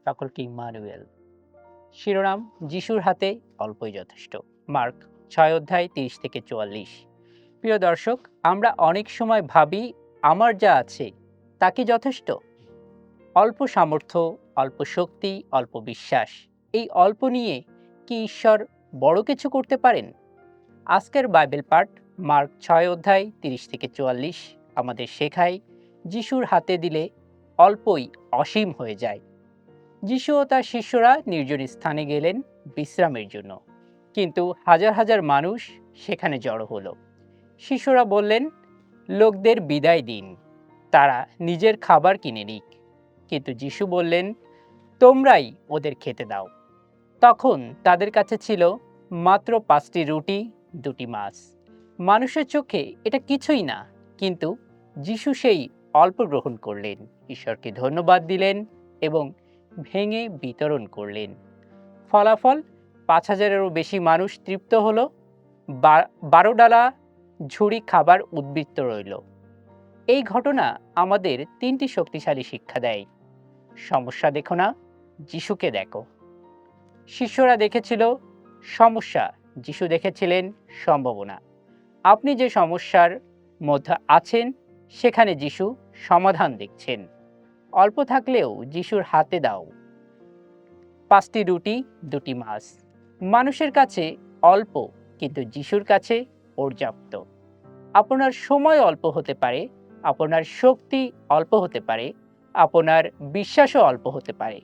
সকলকে ইম্মানুয়েল। শিরোনাম: যিশুর হাতে অল্পই যথেষ্ট। মার্ক 6 অধ্যায় 30 থেকে 44। প্রিয় দর্শক, আমরা অনেক সময় ভাবি আমার যা আছে তা কি যথেষ্ট? অল্প সামর্থ্য, অল্প শক্তি, অল্প বিশ্বাস, এই অল্প নিয়ে কি ঈশ্বর বড় কিছু করতে পারেন? আজকের বাইবেল পাঠ মার্ক 6 অধ্যায় 30 থেকে 44 আমাদের শেখায় যিশুর হাতে দিলে অল্পই অসীম হয়ে যায়। যিশু ও তার শিষ্যরা নির্জন স্থানে গেলেন বিশ্রামের জন্য, কিন্তু হাজার হাজার মানুষ সেখানে জড়ো হলো। শিষ্যরা বললেন, লোকদের বিদায় দিন, তারা নিজের খাবার কিনে নিক। কিন্তু যিশু বললেন, তোমরাই ওদের খেতে দাও। তখন তাদের কাছে ছিল মাত্র 5টি রুটি, 2টি মাছ। মানুষের চোখে এটা কিছুই না, কিন্তু যিশু সেই অল্প গ্রহণ করলেন, ঈশ্বরকে ধন্যবাদ দিলেন এবং ভেঙে বিতরণ করলেন। ফলাফল, 5,000-এরও বেশি মানুষ তৃপ্ত হলো। 12 ডালা ঝুড়ি খাবার উদ্বৃত্ত রইল। এই ঘটনা আমাদের 3টি শক্তিশালী শিক্ষা দেয়। সমস্যা দেখো না, যিশুকে দেখো। শিষ্যরা দেখেছিল সমস্যা, যিশু দেখেছিলেন সম্ভাবনা। আপনি যে সমস্যার মধ্যে আছেন সেখানে যিশু সমাধান দেখছেন। অল্প থাকলেও যিশুর হাতে দাও। 5টি রুটি, 2টি মাছ। মানুষের কাছে অল্প, কিন্তু যিশুর কাছে পর্যাপ্ত। আপনার সময় অল্প হতে পারে, আপনার শক্তি অল্প হতে পারে, আপনার বিশ্বাসও অল্প হতে পারে,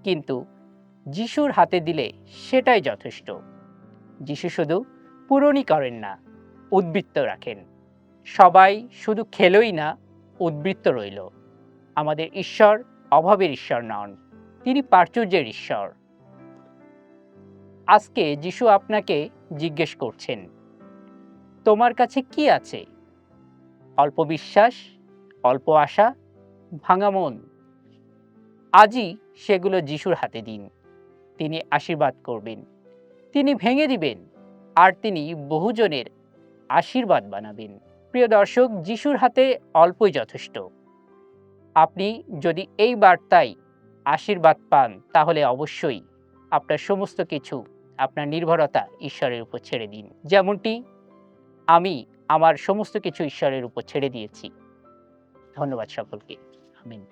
কিন্তু যিশুর হাতে দিলে সেটাই যথেষ্ট। যিশু শুধু পূরণই করেন না, উদ্বৃত্ত রাখেন। সবাই শুধু খেলোই না, উদ্বৃত্ত রইল। আমাদের ঈশ্বর অভাবের ঈশ্বর নন, তিনি প্রাচুর্যের ঈশ্বর। আজকে যিশু আপনাকে জিজ্ঞেস করছেন, তোমার কাছে কি আছে? অল্প বিশ্বাস, অল্প আশা, ভাঙা মন? আজই সেগুলো যিশুর হাতে দিন। তিনি আশীর্বাদ করবেন, তিনি ভেঙে দিবেন, আর তিনি বহুজনের আশীর্বাদ বানাবেন। প্রিয় দর্শক, যিশুর হাতে অল্পই যথেষ্ট। আপনি যদি এই বার্তায় আশীর্বাদ পান, তাহলে অবশ্যই আপনার সমস্ত কিছু, আপনার নির্ভরতা ঈশ্বরের উপর ছেড়ে দিন, যেমনটি আমি আমার সমস্ত কিছু ঈশ্বরের উপর ছেড়ে দিয়েছি। ধন্যবাদ সকলকে। আমিন।